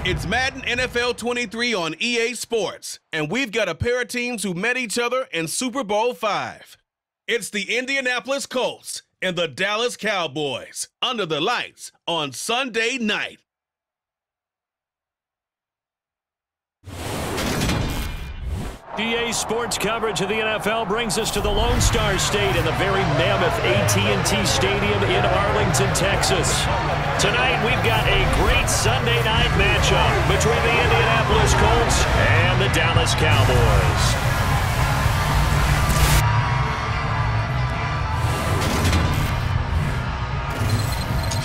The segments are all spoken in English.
It's Madden NFL 23 on EA Sports, and we've got a pair of teams who met each other in Super Bowl V. It's the Indianapolis Colts and the Dallas Cowboys under the lights on Sunday night. EA Sports coverage of the NFL brings us to the Lone Star State in the very mammoth AT&T Stadium in Arlington, Texas. Tonight, we've got a great Sunday night matchup between the Indianapolis Colts and the Dallas Cowboys.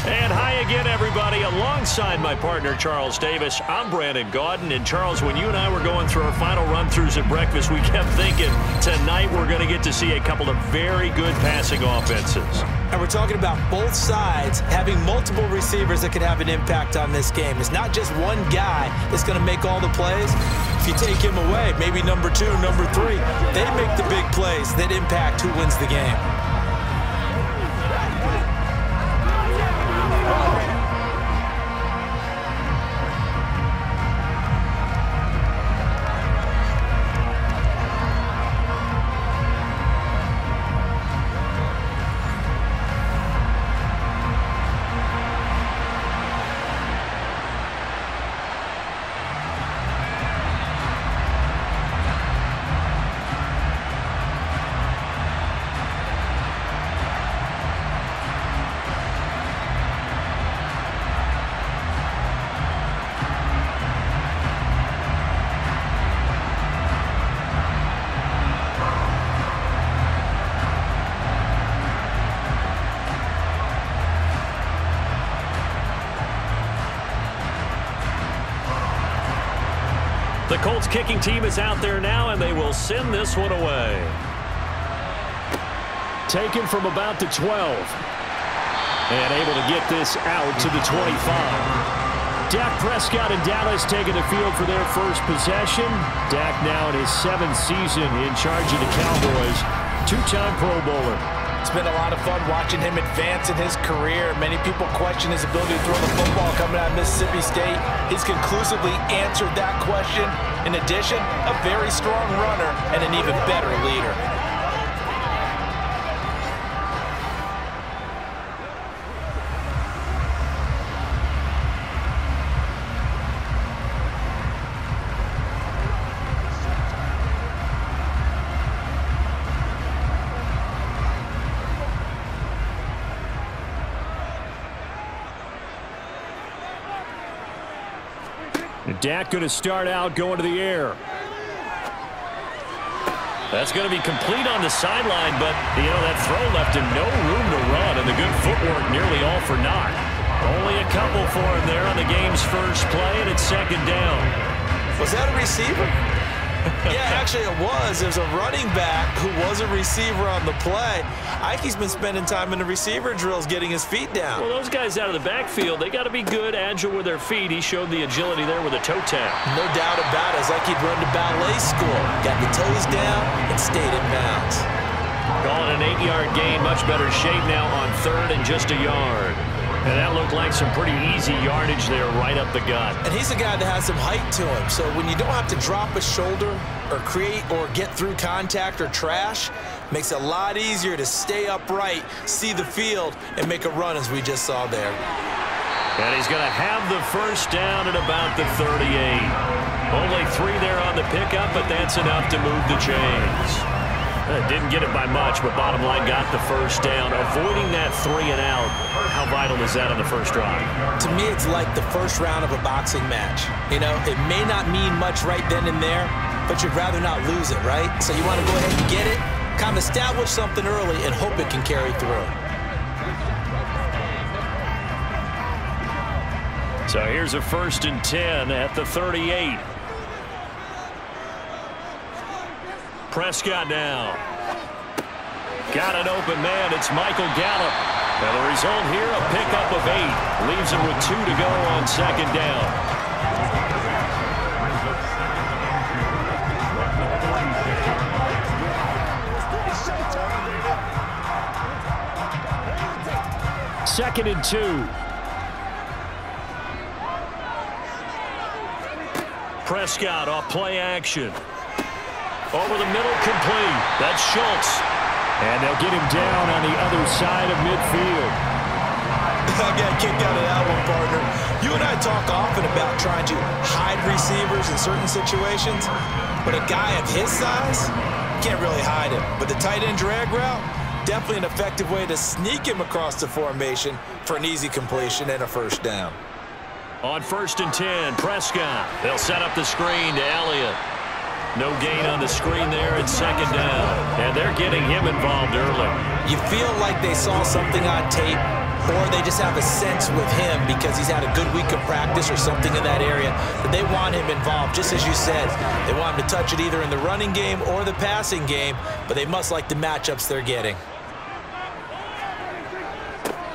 And hi again, everybody. Alongside my partner, Charles Davis, I'm Brandon Gaudin. And Charles, when you and I were going through our final run-throughs at breakfast, we kept thinking tonight we're going to get to see a couple of very good passing offenses. And we're talking about both sides having multiple receivers that can have an impact on this game. It's not just one guy that's going to make all the plays. If you take him away, maybe number 2, number 3, they make the big plays that impact who wins the game. The Colts kicking team is out there now, and they will send this one away. Taken from about the 12. And able to get this out to the 25. Dak Prescott and Dallas taking the field for their first possession. Dak now in his 7th season in charge of the Cowboys. 2-time Pro Bowler. It's been a lot of fun watching him advance in his career. Many people question his ability to throw the football coming out of Mississippi State. He's conclusively answered that question. In addition, a very strong runner and an even better leader. Dak going to start out going to the air. That's going to be complete on the sideline, but, that throw left him no room to run, and the good footwork nearly all for naught. Only a couple for him there on the game's first play, and it's 2nd down. Was that a receiver? Yeah, actually it was. There's a running back who was a receiver on the play. Ike's been spending time in the receiver drills getting his feet down. Well, those guys out of the backfield, they got to be good, agile with their feet. He showed the agility there with a toe tap. No doubt about it. It's like he'd run to ballet school. Got the toes down and stayed in bounds. Calling an 8-yard gain. Much better shape now on 3rd and just a yard. And that looked like some pretty easy yardage there right up the gut. And he's a guy that has some height to him. So when you don't have to drop a shoulder or create or get through contact or trash, makes it a lot easier to stay upright, see the field, and make a run as we just saw there. And he's going to have the first down at about the 38. Only 3 there on the pickup, but that's enough to move the chains. Didn't get it by much, but bottom line got the first down. Avoiding that 3 and out, how vital is that on the first drive? To me, it's like the first round of a boxing match. It may not mean much right then and there, but you'd rather not lose it, right? So you want to go ahead and get it, kind of establish something early, and hope it can carry through. So here's a 1st and 10 at the 38. Prescott now. Got an open man. It's Michael Gallup. And the result here, a pickup of 8. Leaves him with 2 to go on 2nd down. Second and 2. Prescott off play action. Over the middle, complete. That's Schultz. And they'll get him down on the other side of midfield. I got kicked out of that one, partner. You and I talk often about trying to hide receivers in certain situations, but a guy of his size can't really hide him. But the tight end drag route, definitely an effective way to sneak him across the formation for an easy completion and a first down. On 1st and 10, Prescott. They'll set up the screen to Elliott. No gain on the screen there in 2nd down. And they're getting him involved early. You feel like they saw something on tape, or they just have a sense with him because he's had a good week of practice or something in that area that they want him involved. Just as you said, they want him to touch it either in the running game or the passing game, but they must like the matchups they're getting.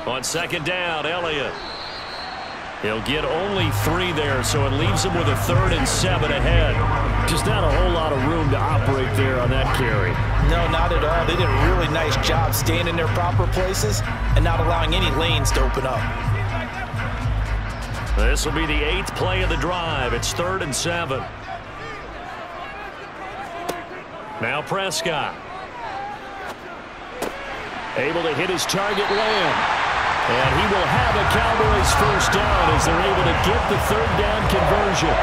On 2nd down, Elliott. He'll get only 3 there, so it leaves him with a 3rd and 7 ahead. Just not a whole lot of room to operate there on that carry. No, not at all. They did a really nice job staying in their proper places and not allowing any lanes to open up. This will be the 8th play of the drive. It's 3rd and 7. Now Prescott. Able to hit his target, Lamb. And he will have a Cowboys first down as they're able to get the 3rd down conversion.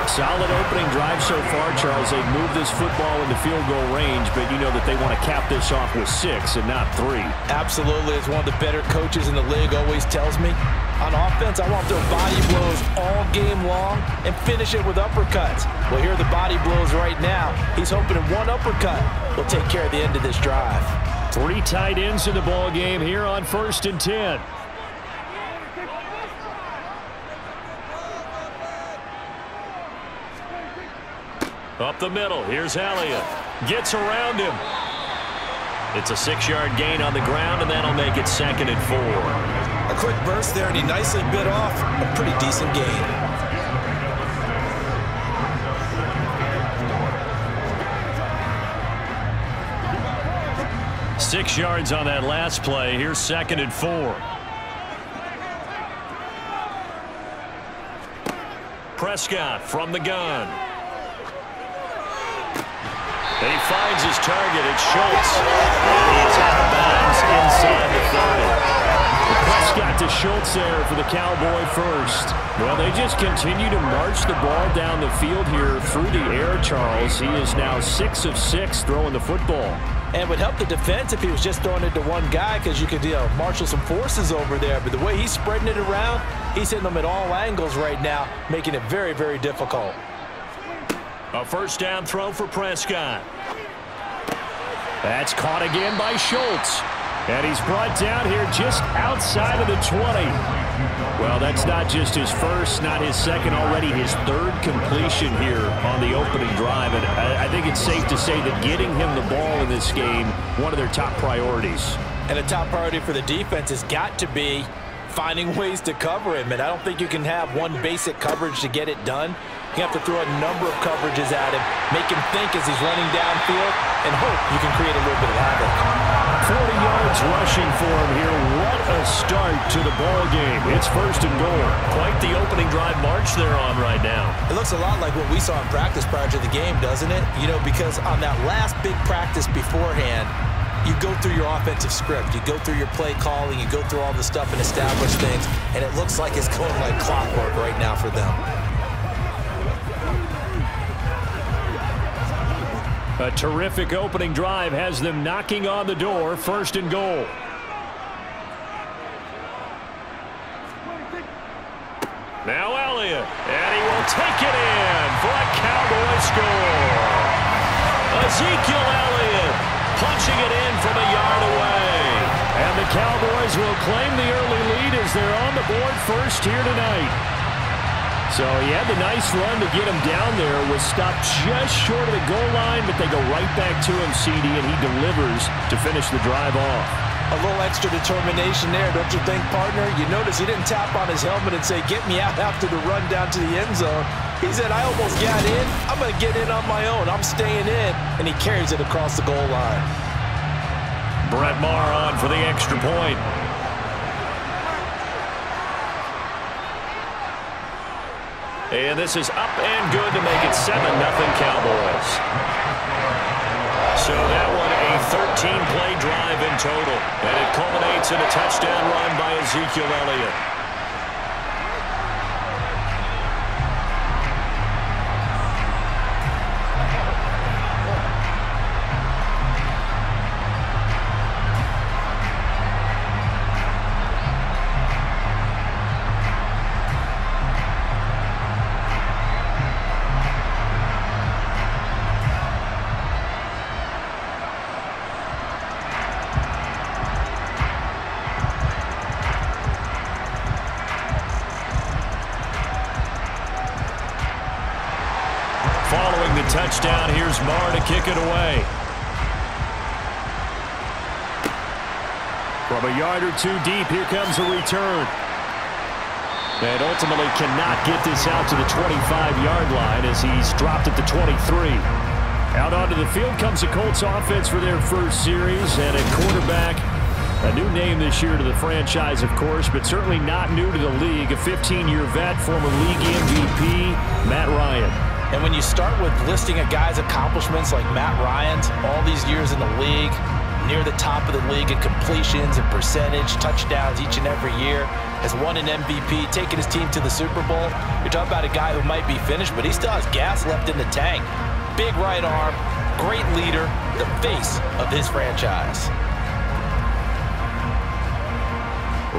Solid opening drive so far, Charles. They've moved this football into field goal range, but you know that they want to cap this off with 6 and not 3. Absolutely. As one of the better coaches in the league always tells me, on offense, I want to throw body blows all game long and finish it with uppercuts. Well, here are the body blows right now. He's hoping one uppercut will take care of the end of this drive. 3 tight ends in the ball game here on 1st and 10. Up the middle, here's Elliott. Gets around him. It's a 6-yard gain on the ground, and that'll make it 2nd and 4. A quick burst there, and he nicely bit off a pretty decent gain. Six yards on that last play. Here's 2nd and 4. Prescott from the gun. And he finds his target. It's Schultz. And he's out of bounds inside the 30. Prescott to Schultz there for the Cowboy first. Well, they just continue to march the ball down the field here through the air, Charles. He is now 6 of 6 throwing the football. And it would help the defense if he was just throwing it to one guy because you could marshal some forces over there. But the way he's spreading it around, he's hitting them at all angles right now, making it very, very difficult. A first down throw for Prescott. That's caught again by Schultz. And he's brought down here just outside of the 20. Well, that's not just his first, not his second, already his 3rd completion here on the opening drive. And I think it's safe to say that getting him the ball in this game, one of their top priorities. And a top priority for the defense has got to be finding ways to cover him. And I don't think you can have one basic coverage to get it done. You have to throw a number of coverages at him, make him think as he's running downfield, and hope you can create a little bit of havoc. 40 yards rushing for him here. What a start to the ball game. It's 1st and goal. Quite the opening drive march they're on right now. It looks a lot like what we saw in practice prior to the game, doesn't it? You know, because on that last big practice beforehand, you go through your offensive script. You go through your play calling. You go through all the stuff and establish things. And it looks like it's going like clockwork right now for them. A terrific opening drive has them knocking on the door. 1st and goal. Now Elliott. And he will take it in for a Cowboy score. Ezekiel Elliott punching it in from a yard away. And the Cowboys will claim the early lead as they're on the board first here tonight. So he had the nice run to get him down there, was stopped just short of the goal line, but they go right back to him, CD, and he delivers to finish the drive off. A little extra determination there, don't you think, partner? You notice he didn't tap on his helmet and say, get me out after the run down to the end zone. He said, I almost got in. I'm going to get in on my own. I'm staying in. And he carries it across the goal line. Brett Maher on for the extra point. And this is up and good to make it 7-0 Cowboys. So that one a 13-play drive in total. And it culminates in a touchdown run by Ezekiel Elliott. Following the touchdown, here's Marr to kick it away. From a yard or two deep, here comes a return. And ultimately cannot get this out to the 25-yard line as he's dropped at the 23. Out onto the field comes the Colts offense for their first series, and at quarterback, a new name this year to the franchise, of course, but certainly not new to the league. A 15-year vet, former league MVP, Matt Ryan. And when you start with listing a guy's accomplishments like Matt Ryan's, all these years in the league, near the top of the league in completions and percentage, touchdowns each and every year, has won an MVP, taken his team to the Super Bowl. You're talking about a guy who might be finished, but he still has gas left in the tank. Big right arm, great leader, the face of his franchise.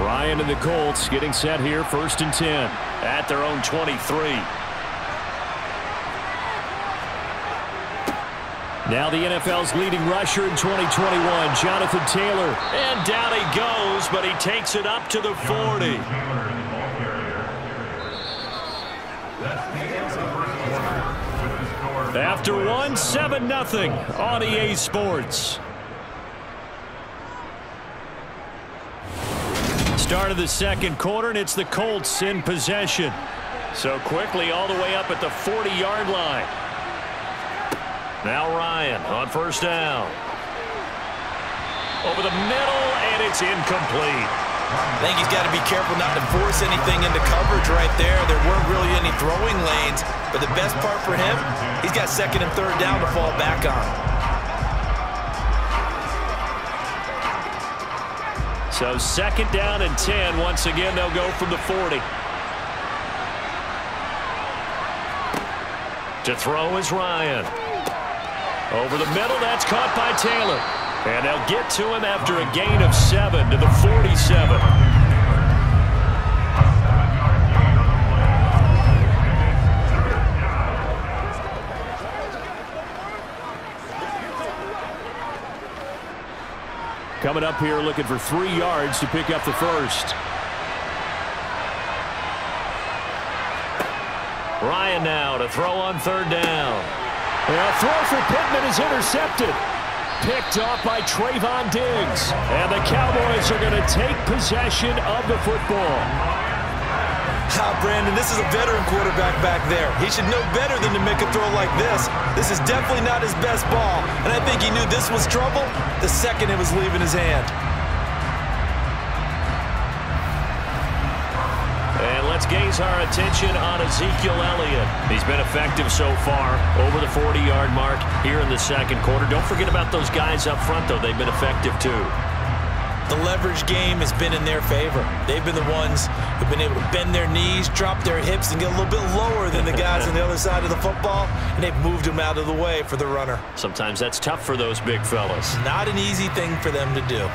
Ryan and the Colts getting set here, 1st and 10 at their own 23. Now the NFL's leading rusher in 2021, Jonathan Taylor. And down he goes, but he takes it up to the 40. After one, 7-0 on EA Sports. Start of the second quarter, and it's the Colts in possession. So quickly all the way up at the 40-yard line. Now Ryan on 1st down. Over the middle, and it's incomplete. I think he's got to be careful not to force anything into coverage right there. There weren't really any throwing lanes, but the best part for him, he's got 2nd and 3rd down to fall back on. So 2nd down and 10. Once again, they'll go from the 40. To throw is Ryan. Over the middle, that's caught by Taylor. And they'll get to him after a gain of 7 to the 47. Coming up here looking for 3 yards to pick up the first. Ryan now to throw on 3rd down. And a throw for Pittman is intercepted. Picked off by Trayvon Diggs. And the Cowboys are going to take possession of the football. Brandon, this is a veteran quarterback back there. He should know better than to make a throw like this. This is definitely not his best ball. And I think he knew this was trouble the second it was leaving his hand. Let's gaze our attention on Ezekiel Elliott. He's been effective so far, over the 40-yard mark here in the second quarter. Don't forget about those guys up front, though. They've been effective, too. The leverage game has been in their favor. They've been the ones who've been able to bend their knees, drop their hips, and get a little bit lower than the guys on the other side of the football, and they've moved them out of the way for the runner. Sometimes that's tough for those big fellas. Not an easy thing for them to do.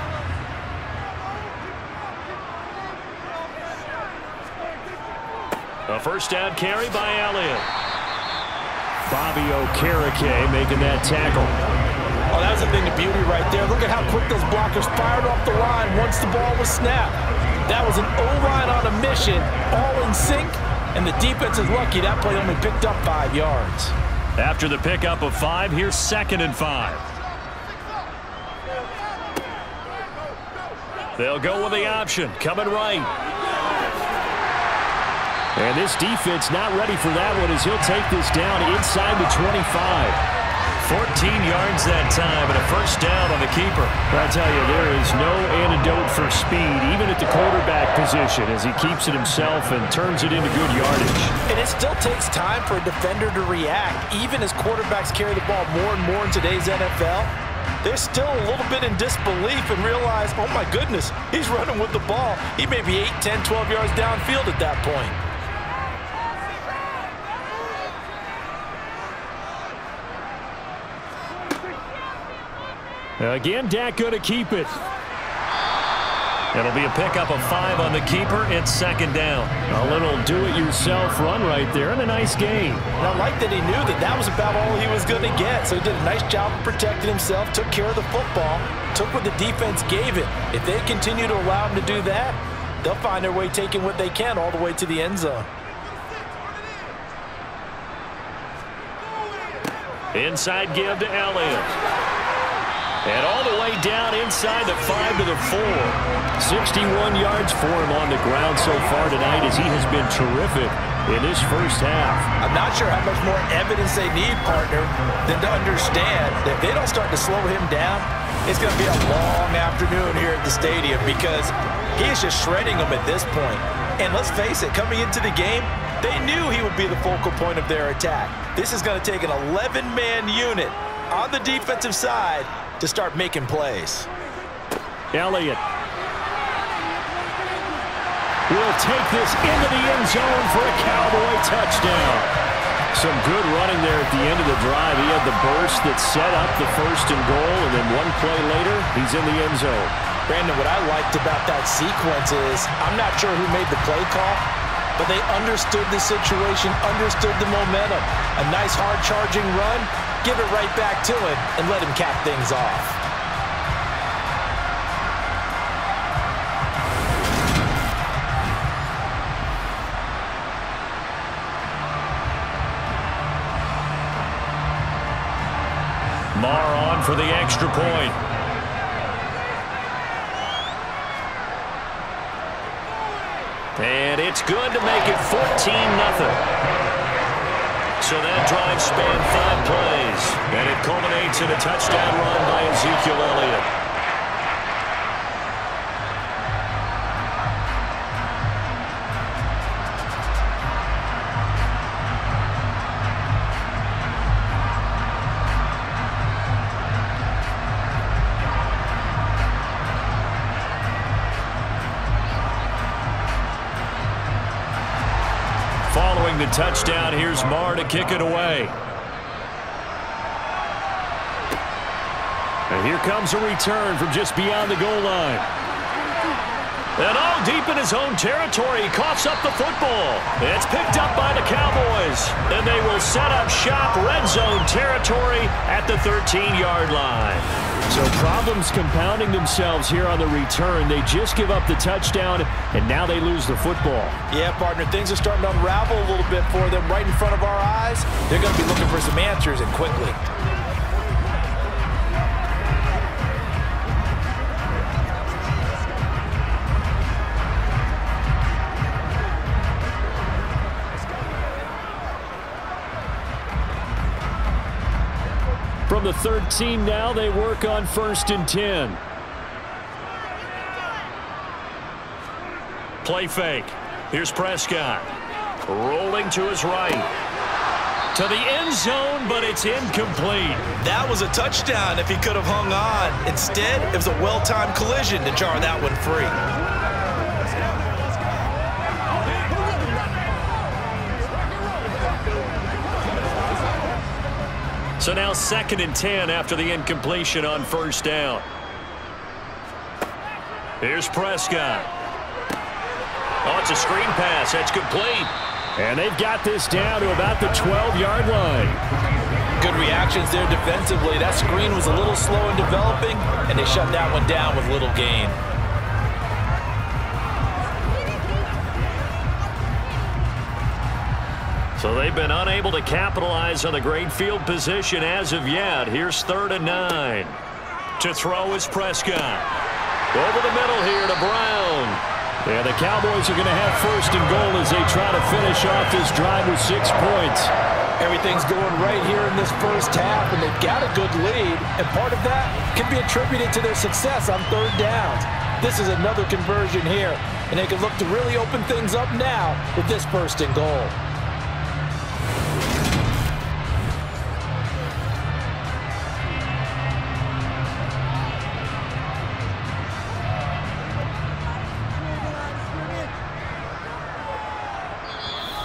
A 1st down carry by Elliott. Bobby Okereke making that tackle. Oh, that was a thing of beauty right there. Look at how quick those blockers fired off the line once the ball was snapped. That was an O-line on a mission, all in sync, and the defense is lucky that play only picked up 5 yards. After the pickup of 5, here's 2nd and 5. They'll go with the option, coming right. And this defense not ready for that one as he'll take this down inside the 25. 14 yards that time and a first down on the keeper. I tell you, there is no antidote for speed, even at the quarterback position, as he keeps it himself and turns it into good yardage. And it still takes time for a defender to react. Even as quarterbacks carry the ball more and more in today's NFL, they're still a little bit in disbelief and realize, oh my goodness, he's running with the ball. He may be 8, 10, 12 yards downfield at that point. Again, Dak going to keep it. It'll be a pickup of 5 on the keeper. It's second down. A little do-it-yourself run right there and a nice gain. And I like that he knew that that was about all he was going to get. So he did a nice job of protecting himself, took care of the football, took what the defense gave him. If they continue to allow him to do that, they'll find their way taking what they can all the way to the end zone. Inside give to Elliott. And all the way down inside the 5 to the 4. 61 yards for him on the ground so far tonight as he has been terrific in this first half. I'm not sure how much more evidence they need, partner, than to understand that if they don't start to slow him down, it's going to be a long afternoon here at the stadium because he is just shredding them at this point. And let's face it, coming into the game, they knew he would be the focal point of their attack. This is going to take an 11-man unit on the defensive side to start making plays. Elliott will take this into the end zone for a Cowboy touchdown. Some good running there at the end of the drive. He had the burst that set up the first and goal, and then one play later, he's in the end zone. Brandon, what I liked about that sequence is I'm not sure who made the play call, but they understood the situation, understood the momentum. A nice hard-charging run, give it right back to him, and let him cap things off. Marr on for the extra point. And it's good to make it 14-0. So that drive spanned 5 plays. And it culminates in a touchdown run by Ezekiel Elliott. Following the touchdown, here's Marr to kick it away. And here comes a return from just beyond the goal line. And all deep in his own territory, he coughs up the football. It's picked up by the Cowboys. And they will set up shop red zone territory at the 13-yard line. So problems compounding themselves here on the return. They just give up the touchdown, and now they lose the football. Yeah, partner, things are starting to unravel a little bit for them right in front of our eyes. They're going to be looking for some answers, and quickly. From the 13 now, they work on 1st and 10. Play fake. Here's Prescott. Rolling to his right. To the end zone, but it's incomplete. That was a touchdown if he could have hung on. Instead, it was a well-timed collision to jar that one free. So now 2nd and 10 after the incompletion on 1st down. Here's Prescott. Oh, it's a screen pass. That's complete. And they've got this down to about the 12-yard line. Good reactions there defensively. That screen was a little slow in developing, and they shut that one down with little gain. So they've been unable to capitalize on the great field position as of yet. Here's 3rd and 9. To throw is Prescott. Over the middle here to Brown. Yeah, the Cowboys are going to have 1st and goal as they try to finish off this drive with 6 points. Everything's going right here in this first half, and they've got a good lead, and part of that can be attributed to their success on third downs. This is another conversion here, and they can look to really open things up now with this first and goal.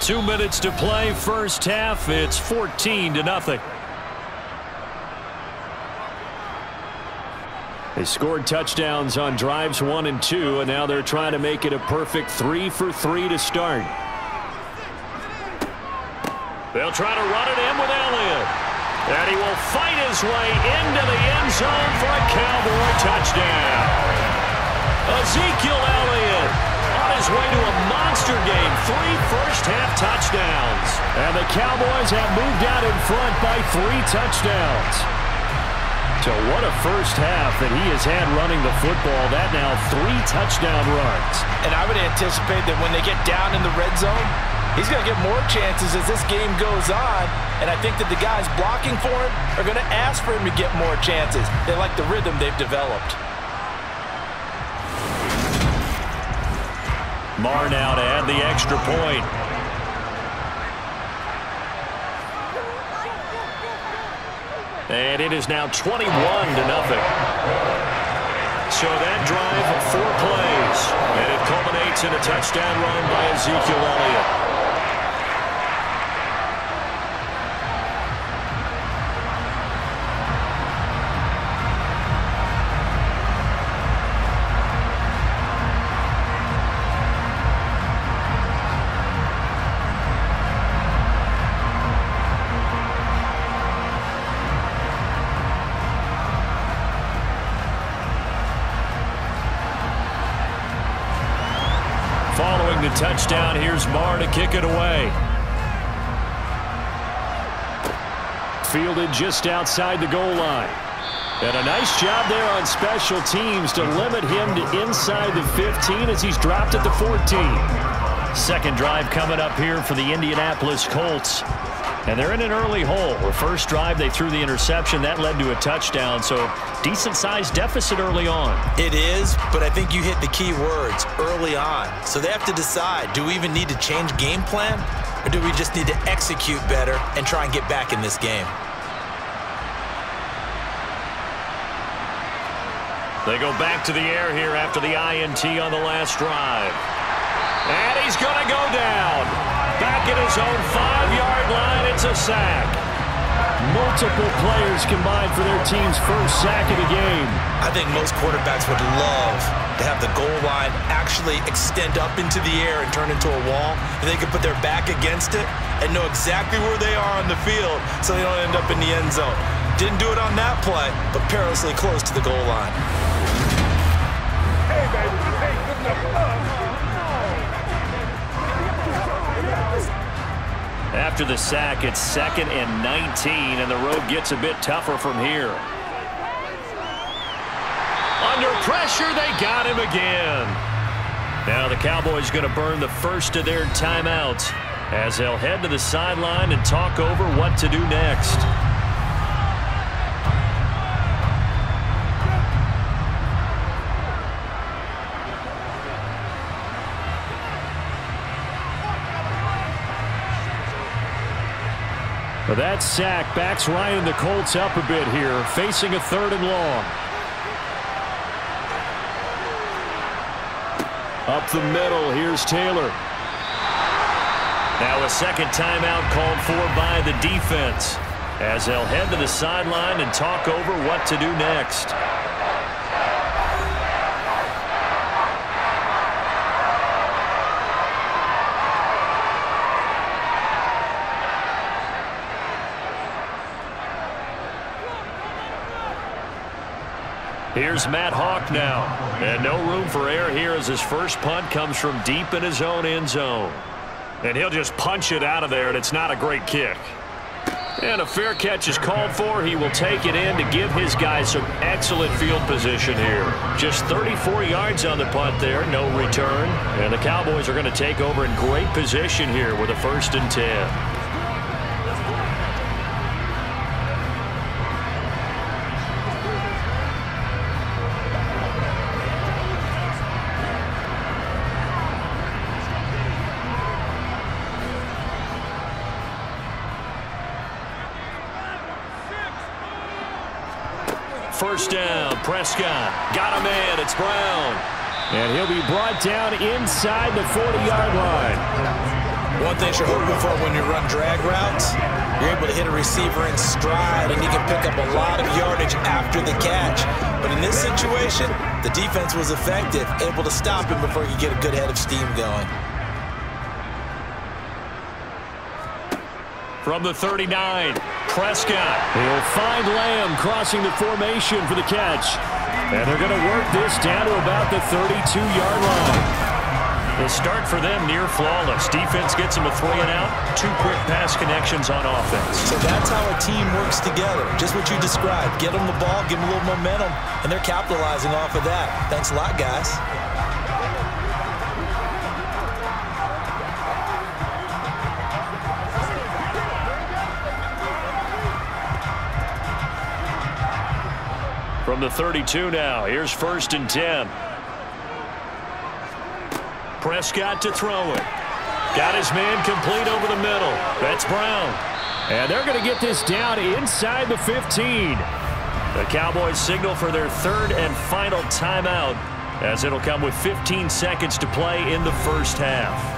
Two minutes to play, first half. It's 14-0. They scored touchdowns on drives 1 and 2, and now they're trying to make it a perfect 3 for 3 to start. They'll try to run it in with Elliott. And he will fight his way into the end zone for a Cowboy touchdown. Ezekiel Elliott on his way to a monster game. 3 first-half touchdowns. And the Cowboys have moved out in front by 3 touchdowns. So what a first half that he has had running the football. That now 3 touchdown runs. And I would anticipate that when they get down in the red zone, he's going to get more chances as this game goes on. And I think that the guys blocking for him are going to ask for him to get more chances. They like the rhythm they've developed. Marr now to add the extra point. And it is now 21-0. So that drive, 4 plays. And it culminates in a touchdown run by Ezekiel Elliott. Following the touchdown, here's Marr to kick it away. Fielded just outside the goal line. And a nice job there on special teams to limit him to inside the 15 as he's dropped at the 14. Second drive coming up here for the Indianapolis Colts. And they're in an early hole. The first drive, they threw the interception. That led to a touchdown, so decent-sized deficit early on. It is, but I think you hit the key words, early on. So they have to decide, do we even need to change game plan, or do we just need to execute better and try and get back in this game? They go back to the air here after the INT on the last drive. And he's going to go down. Back at his own 5-yard line, it's a sack. Multiple players combined for their team's first sack of the game. I think most quarterbacks would love to have the goal line actually extend up into the air and turn into a wall. And they could put their back against it and know exactly where they are on the field so they don't end up in the end zone. Didn't do it on that play, but perilously close to the goal line. Hey, baby. Hey, good enough. After the sack, it's 2nd and 19, and the road gets a bit tougher from here. Under pressure, they got him again. Now the Cowboys going to burn the first of their timeouts as they'll head to the sideline and talk over what to do next. But that sack backs Ryan and the Colts up a bit here, facing a 3rd and long. Up the middle, here's Taylor. Now a second timeout called for by the defense as they'll head to the sideline and talk over what to do next. Here's Matt Hawk now. And no room for error here as his first punt comes from deep in his own end zone. And he'll just punch it out of there, and it's not a great kick. And a fair catch is called for. He will take it in to give his guys some excellent field position here. Just 34 yards on the punt there, no return. And the Cowboys are going to take over in great position here with a 1st and 10. first down. Prescott got a man. It's Brown. And he'll be brought down inside the 40-yard line. One thing you're hoping for when you run drag routes, you're able to hit a receiver in stride, and he can pick up a lot of yardage after the catch. But in this situation, the defense was effective, able to stop him before he could get a good head of steam going. From the 39, Prescott. He'll find Lamb crossing the formation for the catch. And they're going to work this down to about the 32-yard line. The start for them near flawless. Defense gets them a 3-and-out. 2 quick pass connections on offense. So that's how a team works together. Just what you described. Get them the ball, give them a little momentum, and they're capitalizing off of that. Thanks a lot, guys. From the 32 now, here's 1st and 10. Prescott to throw it. Got his man complete over the middle. That's Brown. And they're going to get this down inside the 15. The Cowboys signal for their 3rd and final timeout, as it'll come with 15 seconds to play in the first half.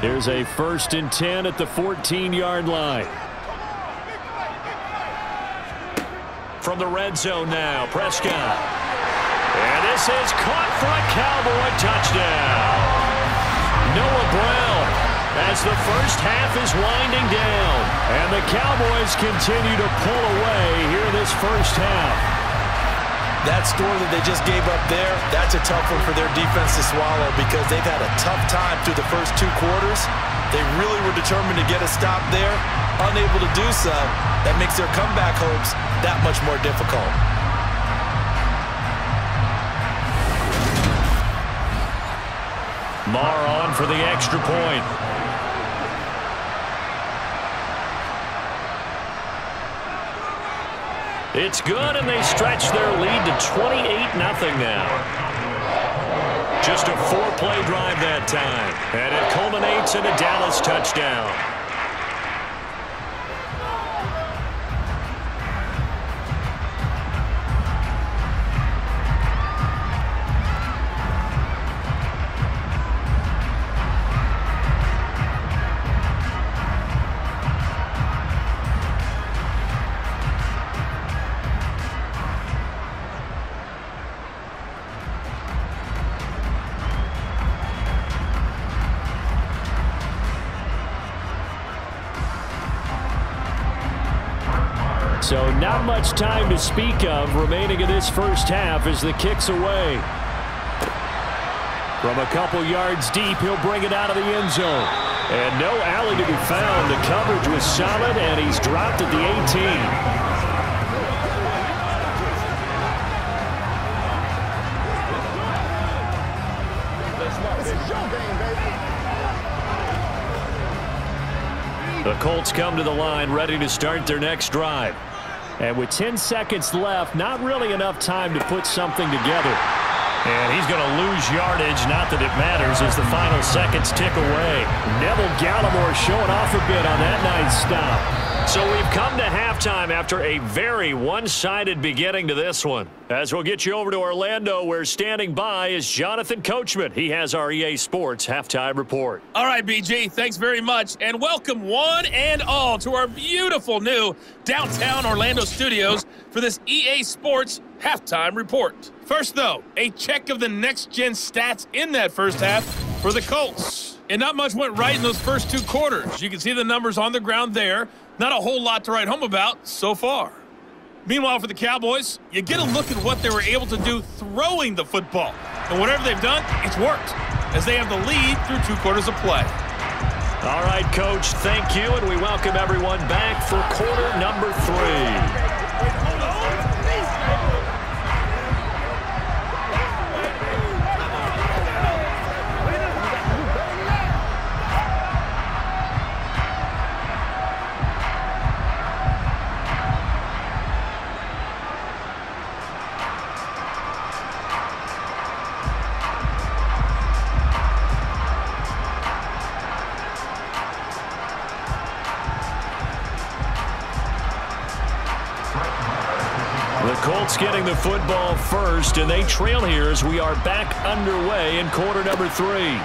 Here's a 1st and 10 at the 14-yard line. From the red zone now, Prescott. And this is caught for a Cowboy touchdown. Noah Brown, as the first half is winding down. And the Cowboys continue to pull away here in this first half. That score that they just gave up there, that's a tough one for their defense to swallow because they've had a tough time through the first 2 quarters. They really were determined to get a stop there. Unable to do so, that makes their comeback hopes that much more difficult. Marr on for the extra point. It's good, and they stretch their lead to 28-0 now. Just a 4-play drive that time, and it culminates in a Dallas touchdown. So not much time to speak of remaining in this first half as the kick's away. From a couple yards deep, he'll bring it out of the end zone. And no alley to be found. The coverage was solid, and he's dropped at the 18. The Colts come to the line ready to start their next drive. And with 10 seconds left, not really enough time to put something together. And he's going to lose yardage, not that it matters, as the final seconds tick away. Neville Gallimore showing off a bit on that nice stop. So we've come to halftime after a very one-sided beginning to this one. As we'll get you over to Orlando, where standing by is Jonathan Coachman. He has our EA Sports Halftime Report. All right, BG, thanks very much. And welcome one and all to our beautiful new downtown Orlando studios for this EA Sports Halftime Report. First, though, a check of the next-gen stats in that first half for the Colts. And not much went right in those first 2 quarters. You can see the numbers on the ground there. Not a whole lot to write home about so far. Meanwhile, for the Cowboys, you get a look at what they were able to do throwing the football. And whatever they've done, it's worked, as they have the lead through 2 quarters of play. All right, Coach, thank you, and we welcome everyone back for quarter number 3. Colts getting the football first, and they trail here as we are back underway in quarter number 3.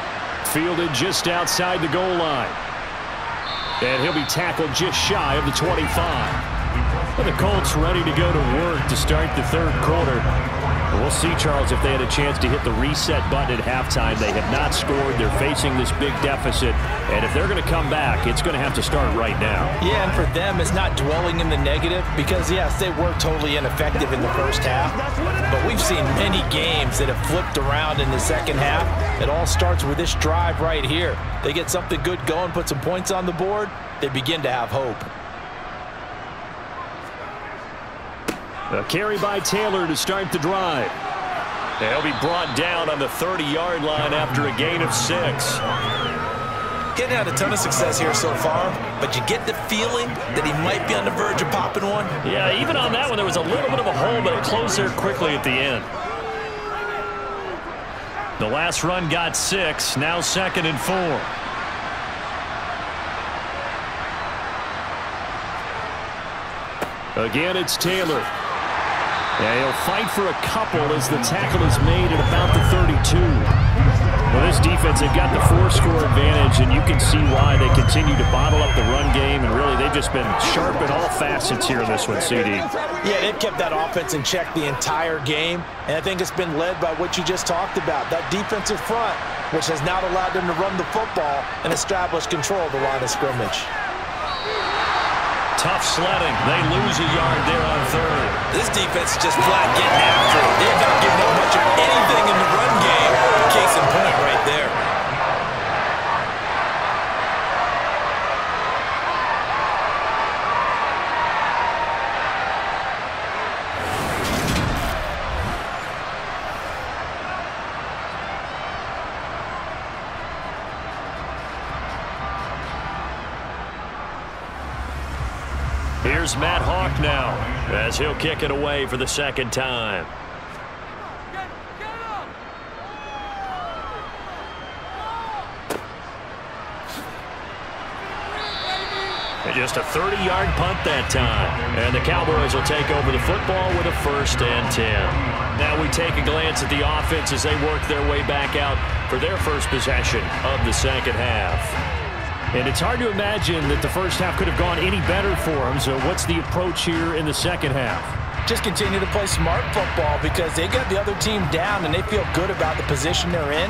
Fielded just outside the goal line. And he'll be tackled just shy of the 25. But the Colts ready to go to work to start the third quarter. We'll see, Charles, if they had a chance to hit the reset button at halftime. They have not scored. They're facing this big deficit. And if they're going to come back, it's going to have to start right now. Yeah, and for them, it's not dwelling in the negative because, yes, they were totally ineffective in the first half. But we've seen many games that have flipped around in the second half. It all starts with this drive right here. They get something good going, put some points on the board, they begin to have hope. A carry by Taylor to start the drive. He'll be brought down on the 30-yard line after a gain of 6. Getting had a ton of success here so far, but you get the feeling that he might be on the verge of popping one. Yeah, even on that one, there was a little bit of a hole, but it closed there quickly at the end. The last run got 6, now 2nd and 4. Again, it's Taylor. Yeah, he'll fight for a couple as the tackle is made at about the 32. Well, this defense, they've got the 4-score advantage, and you can see why they continue to bottle up the run game, and really they've just been sharp in all facets here in this one, CD. Yeah, they've kept that offense in check the entire game, and I think it's been led by what you just talked about, that defensive front, which has not allowed them to run the football and establish control of the line of scrimmage. Tough sledding. They lose a yard there on 3rd. This defense is just flat getting after it. They're not giving up much of anything in the run game. Case in point right there. Here's Matt Hawk now as he'll kick it away for the second time. And just a 30-yard punt that time. And the Cowboys will take over the football with a 1st and 10. Now we take a glance at the offense as they work their way back out for their first possession of the second half. And it's hard to imagine that the first half could have gone any better for them. So what's the approach here in the second half? Just continue to play smart football because they got the other team down and they feel good about the position they're in.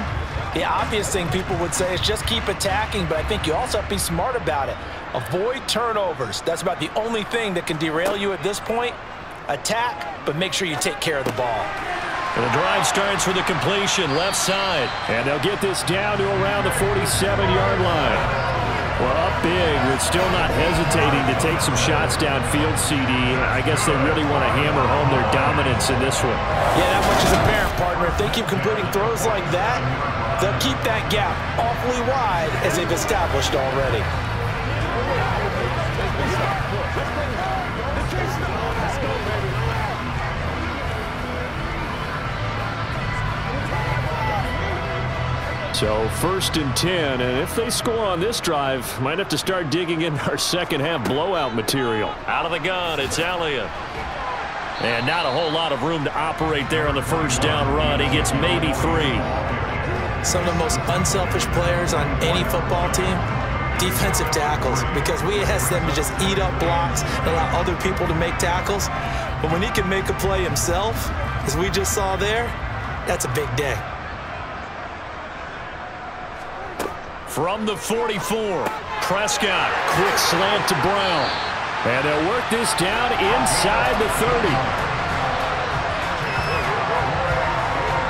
The obvious thing people would say is just keep attacking, but I think you also have to be smart about it. Avoid turnovers. That's about the only thing that can derail you at this point. Attack, but make sure you take care of the ball. And the drive starts with a completion left side. And they'll get this down to around the 47-yard line. Well, up big, but still not hesitating to take some shots downfield, CD. I guess they really want to hammer home their dominance in this one. Yeah, that much is apparent, partner. If they keep completing throws like that, they'll keep that gap awfully wide as they've established already. So 1st and 10, and if they score on this drive, might have to start digging in our second half blowout material. Out of the gun, it's Elliott. And not a whole lot of room to operate there on the first down run. He gets maybe 3. Some of the most unselfish players on any football team, defensive tackles, because we ask them to just eat up blocks and allow other people to make tackles. But when he can make a play himself, as we just saw there, that's a big day. From the 44, Prescott, quick slant to Brown. And they'll work this down inside the 30.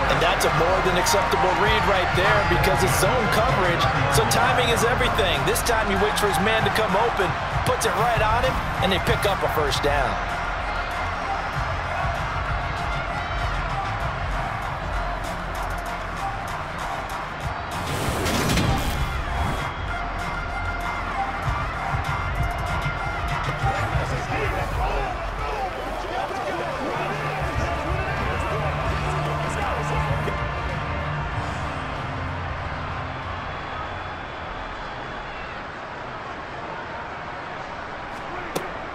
And that's a more than acceptable read right there because it's zone coverage, so timing is everything. This time he waits for his man to come open, puts it right on him, and they pick up a first down.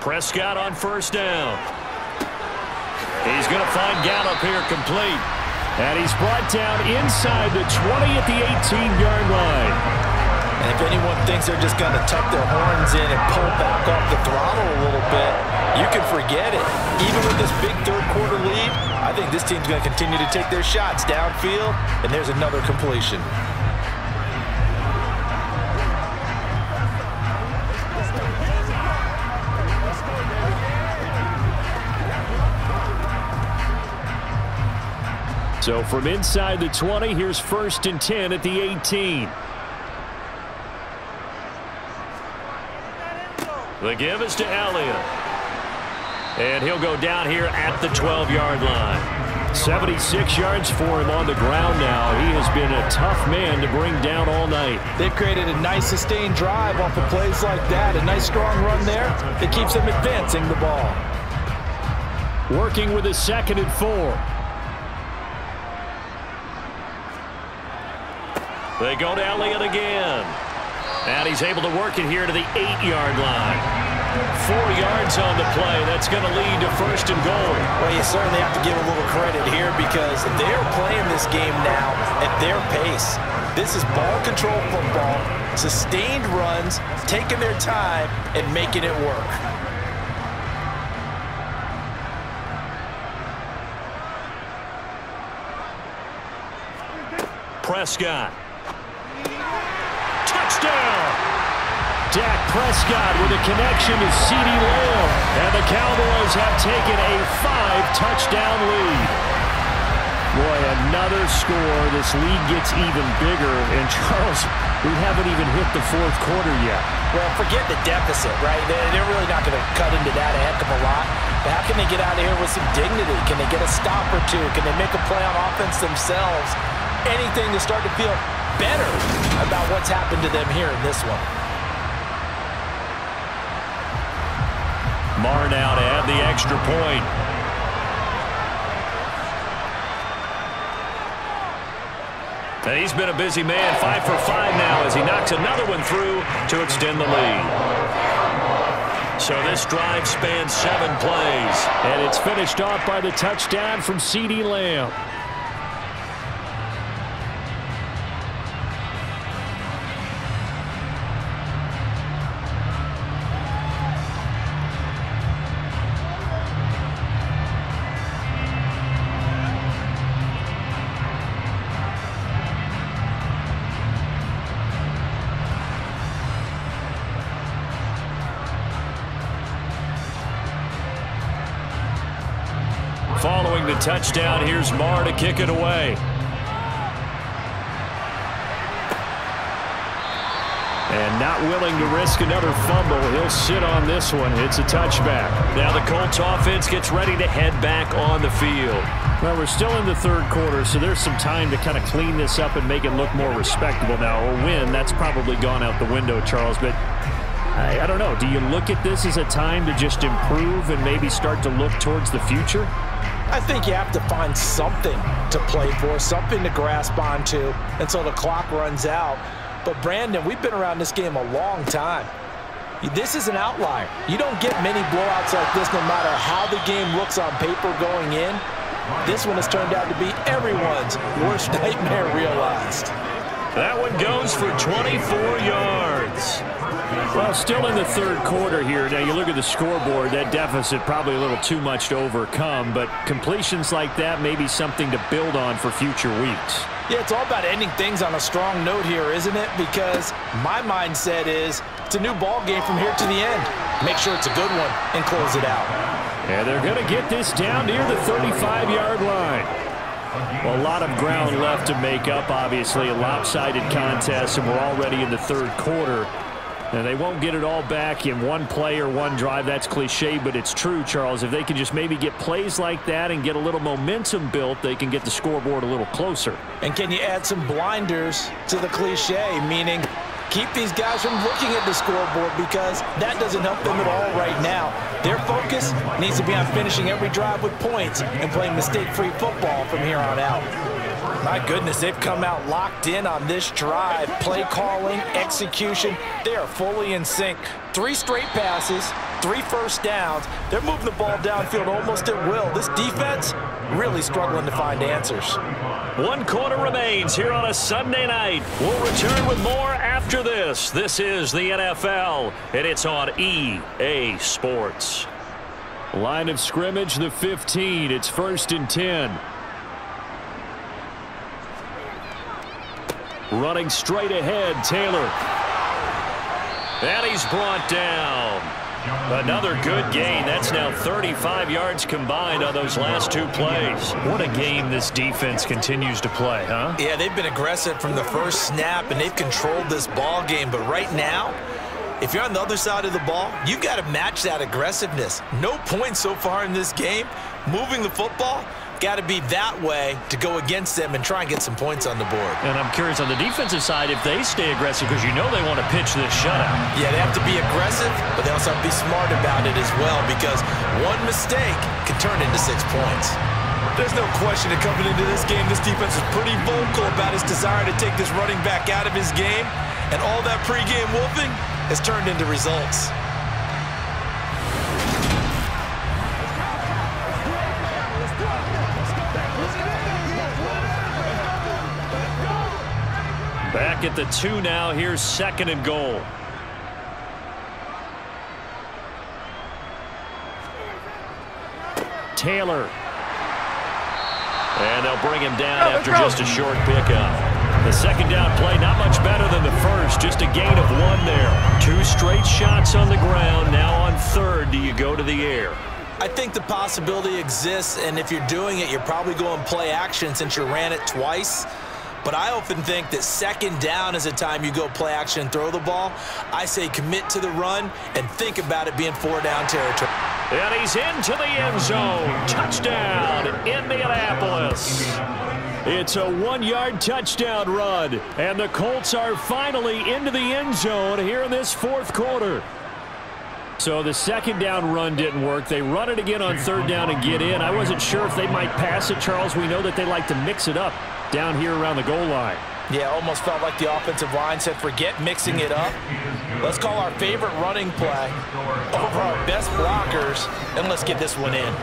Prescott on first down. He's going to find Gallup here complete. And he's brought down inside the 20 at the 18-yard line. And if anyone thinks they're just going to tuck their horns in and pull back off the throttle a little bit, you can forget it. Even with this big third-quarter lead, I think this team's going to continue to take their shots downfield, and there's another completion. So from inside the 20, here's 1st and 10 at the 18. The give is to Elliott. And he'll go down here at the 12-yard line. 76 yards for him on the ground now. He has been a tough man to bring down all night. They've created a nice sustained drive off of plays like that. A nice strong run there that keeps them advancing the ball. Working with a 2nd and 4. They go to Elliott again. And he's able to work it here to the 8-yard line. 4 yards on the play. That's going to lead to 1st and goal. Well, you certainly have to give a little credit here because they're playing this game now at their pace. This is ball control football, sustained runs, taking their time and making it work. Prescott. Touchdown! Dak Prescott with a connection to CeeDee Lamb. And the Cowboys have taken a 5-touchdown lead. Boy, another score. This lead gets even bigger. And, Charles, we haven't even hit the 4th quarter yet. Well, forget the deficit, right? They're really not going to cut into that a heck of a lot. But how can they get out of here with some dignity? Can they get a stop or two? Can they make a play on offense themselves? Anything to start to feel better about what's happened to them here in this one. Marr now to add the extra point. And he's been a busy man, 5 for 5 now as he knocks another one through to extend the lead. So this drive spans 7 plays. And it's finished off by the touchdown from CeeDee Lamb. Following the touchdown, here's Marr to kick it away. And not willing to risk another fumble. He'll sit on this one. It's a touchback. Now the Colts offense gets ready to head back on the field. Well, we're still in the 3rd quarter, so there's some time to kind of clean this up and make it look more respectable now. A win, that's probably gone out the window, Charles, but I don't know. Do you look at this as a time to just improve and maybe start to look towards the future? I think you have to find something to play for, something to grasp onto until the clock runs out. But, Brandon, we've been around this game a long time. This is an outlier. You don't get many blowouts like this no matter how the game looks on paper going in. This one has turned out to be everyone's worst nightmare realized. That one goes for 24 yards. Well, still in the 3rd quarter here. Now, you look at the scoreboard, that deficit probably a little too much to overcome, but completions like that may be something to build on for future weeks. Yeah, it's all about ending things on a strong note here, isn't it? Because my mindset is it's a new ball game from here to the end. Make sure it's a good one and close it out. And they're going to get this down near the 35-yard line. Well, a lot of ground left to make up, obviously. A lopsided contest, and we're already in the 3rd quarter. And they won't get it all back in one play or one drive. That's cliche, but it's true, Charles. If they can just maybe get plays like that and get a little momentum built, they can get the scoreboard a little closer. And can you add some blinders to the cliche, meaning keep these guys from looking at the scoreboard because that doesn't help them at all right now. Their focus needs to be on finishing every drive with points and playing mistake-free football from here on out. My goodness, they've come out locked in on this drive. Play calling, execution, they are fully in sync. 3 straight passes, 3 first downs. They're moving the ball downfield almost at will. This defense really struggling to find answers. 1 quarter remains here on a Sunday night. We'll return with more after this. This is the NFL, and it's on EA Sports. Line of scrimmage, the 15. It's 1st and 10. Running straight ahead, Taylor. And he's brought down. Another good gain. That's now 35 yards combined on those last 2 plays. What a game this defense continues to play, huh? Yeah, they've been aggressive from the first snap, and they've controlled this ball game. But right now, if you're on the other side of the ball, you've got to match that aggressiveness. No points so far in this game. Moving the football, got to be that way to go against them and try and get some points on the board. And I'm curious on the defensive side if they stay aggressive, because you know they want to pitch this shutout. Yeah, they have to be aggressive, but they also have to be smart about it as well, because one mistake can turn into 6 points. There's no question that coming into this game, this defense is pretty vocal about its desire to take this running back out of his game, and all that pregame wolfing has turned into results. Back at the 2 now. Here's 2nd and goal. Taylor. And they'll bring him down after just a short pickup. The 2nd down play, not much better than the first. Just a gain of 1 there. 2 straight shots on the ground. Now on 3rd, do you go to the air? I think the possibility exists, and if you're doing it, you're probably going play action since you ran it twice. But I often think that 2nd down is a time you go play action and throw the ball. I say commit to the run and think about it being 4-down territory. And he's into the end zone. Touchdown, Indianapolis. It's a 1-yard touchdown run, and the Colts are finally into the end zone here in this 4th quarter. So the 2nd down run didn't work. They run it again on 3rd down and get in. I wasn't sure if they might pass it, Charles. We know that they like to mix it up down here around the goal line. Yeah, almost felt like the offensive line said, forget mixing it up. Let's call our favorite running play over our best blockers, and let's get this one in.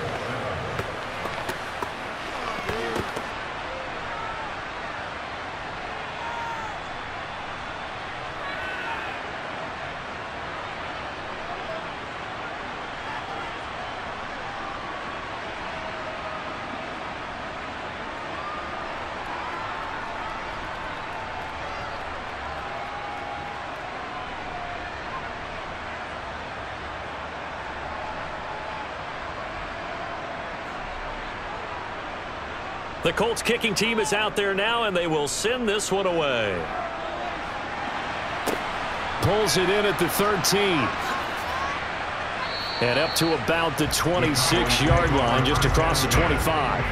The Colts kicking team is out there now, and they will send this one away. Pulls it in at the 13. And up to about the 26-yard line, just across the 25.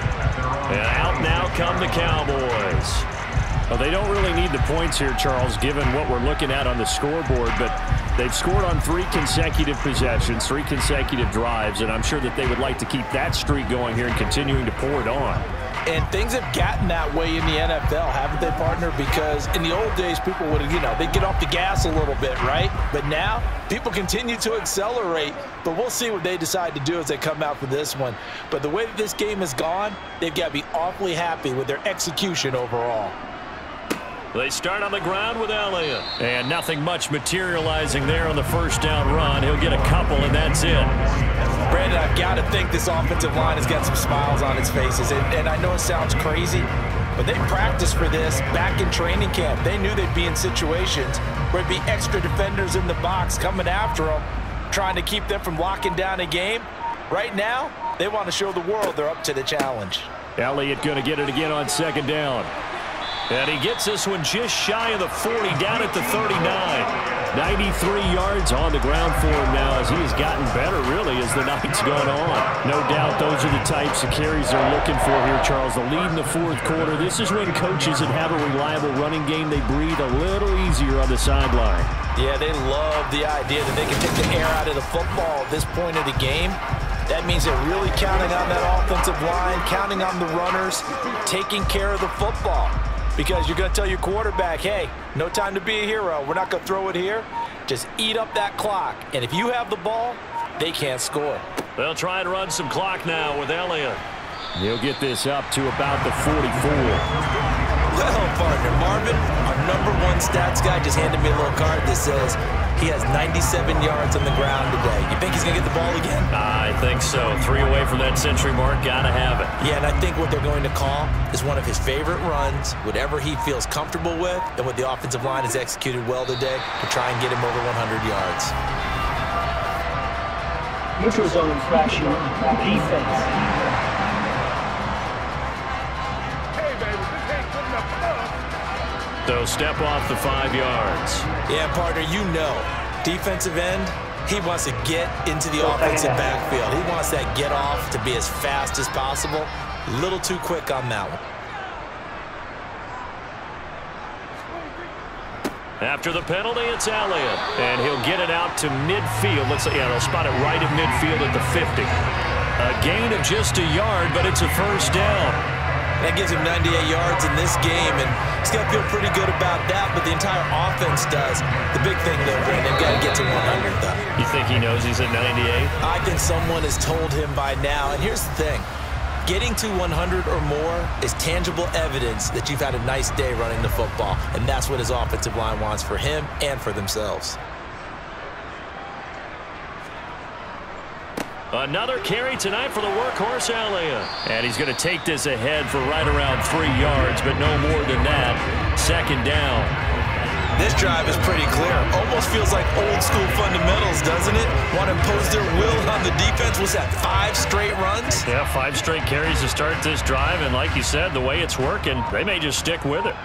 And out now come the Cowboys. Well, they don't really need the points here, Charles, given what we're looking at on the scoreboard, but they've scored on 3 consecutive possessions, 3 consecutive drives, and I'm sure that they would like to keep that streak going here and continuing to pour it on. And things have gotten that way in the NFL, haven't they, partner? Because in the old days, people would, they'd get off the gas a little bit, right? But now, people continue to accelerate. But we'll see what they decide to do as they come out for this one. But the way that this game has gone, they've got to be awfully happy with their execution overall. They start on the ground with Elliott. And nothing much materializing there on the 1st down run. He'll get a couple, and that's it. Brandon, I've got to think this offensive line has got some smiles on its faces. And I know it sounds crazy, but they practiced for this back in training camp. They knew they'd be in situations where there'd be extra defenders in the box coming after them, trying to keep them from locking down a game. Right now, they want to show the world they're up to the challenge. Elliott going to get it again on 2nd down. And he gets this one just shy of the 40, down at the 39. 93 yards on the ground for him now as he has gotten better, really, as the night's gone on. No doubt those are the types of carries they're looking for here, Charles. The lead in the 4th quarter. This is when coaches that have a reliable running game, they breathe a little easier on the sideline. Yeah, they love the idea that they can take the air out of the football at this point of the game. That means they're really counting on that offensive line, counting on the runners, taking care of the football. Because you're going to tell your quarterback, hey, no time to be a hero. We're not going to throw it here. Just eat up that clock. And if you have the ball, they can't score. They'll try and run some clock now with Elliott. He'll get this up to about the 44. Well, partner, Marvin, our #1 stats guy just handed me a little card that says he has 97 yards on the ground today. You think he's going to get the ball again? I think so. 3 away from that century mark. Got to have it. Yeah, and I think what they're going to call is one of his favorite runs, whatever he feels comfortable with, and what the offensive line has executed well today to try and get him over 100 yards. Neutral zone infraction, defense. So step off the 5 yards. Yeah, partner, you know, defensive end, he wants to get into the offensive backfield. He wants that get off to be as fast as possible. A little too quick on that one. After the penalty, it's Elliott. And he'll get it out to midfield. Looks like, yeah, they'll spot it right at midfield at the 50. A gain of just a yard, but it's a first down. That gives him 98 yards in this game, and he's got to feel pretty good about that, but the entire offense does. The big thing, though, Brandon, they've got to get to 100, though. You think he knows he's at 98? I think someone has told him by now, and here's the thing. Getting to 100 or more is tangible evidence that you've had a nice day running the football, and that's what his offensive line wants for him and for themselves. Another carry tonight for the workhorse Elliott. And he's going to take this ahead for right around 3 yards, but no more than that. Second down. This drive is pretty clear. Almost feels like old school fundamentals, doesn't it? Want to impose their will on the defense. Was that 5 straight runs? Yeah, 5 straight carries to start this drive. And like you said, the way it's working, they may just stick with it.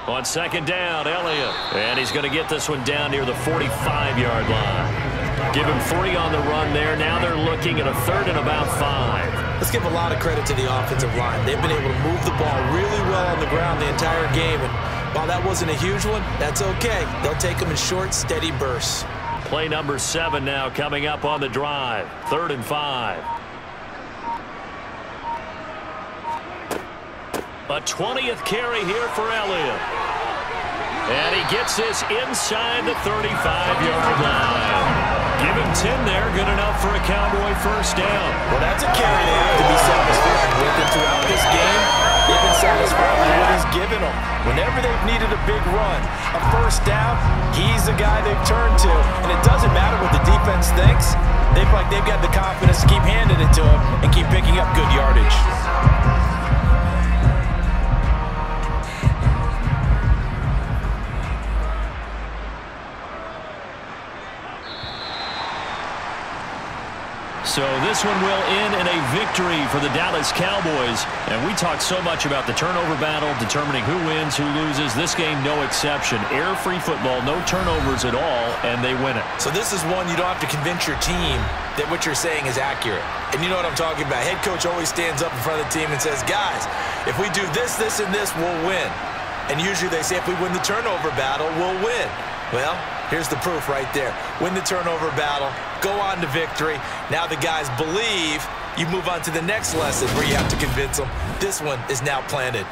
On second down, Elliott. And he's going to get this one down near the 45-yard line. Give him 3 on the run there. Now they're looking at a 3rd and about 5. Let's give a lot of credit to the offensive line. They've been able to move the ball really well on the ground the entire game. And while that wasn't a huge one, that's okay. They'll take them in short, steady bursts. Play number 7 now coming up on the drive. 3rd and 5. A 20th carry here for Elliott. And he gets this inside the 35-yard line. Give him 10 there. Good enough for a Cowboy first down. Well, that's a carry they have to be satisfied with. And throughout this game, they've been satisfied with what he's given them. Whenever they've needed a big run, a first down, he's the guy they've turned to. And it doesn't matter what the defense thinks. They feel like they've got the confidence to keep handing it to him and keep picking up good yardage. So this one will end in a victory for the Dallas Cowboys. And we talked so much about the turnover battle, determining who wins, who loses. This game, no exception. Error-free football, no turnovers at all, and they win it. So this is one you don't have to convince your team that what you're saying is accurate. And you know what I'm talking about. Head coach always stands up in front of the team and says, guys, if we do this, this, and this, we'll win. And usually they say if we win the turnover battle, we'll win. Well, here's the proof right there. Win the turnover battle, go on to victory. Now the guys believe. You move on to the next lesson where you have to convince them. This one is now planted.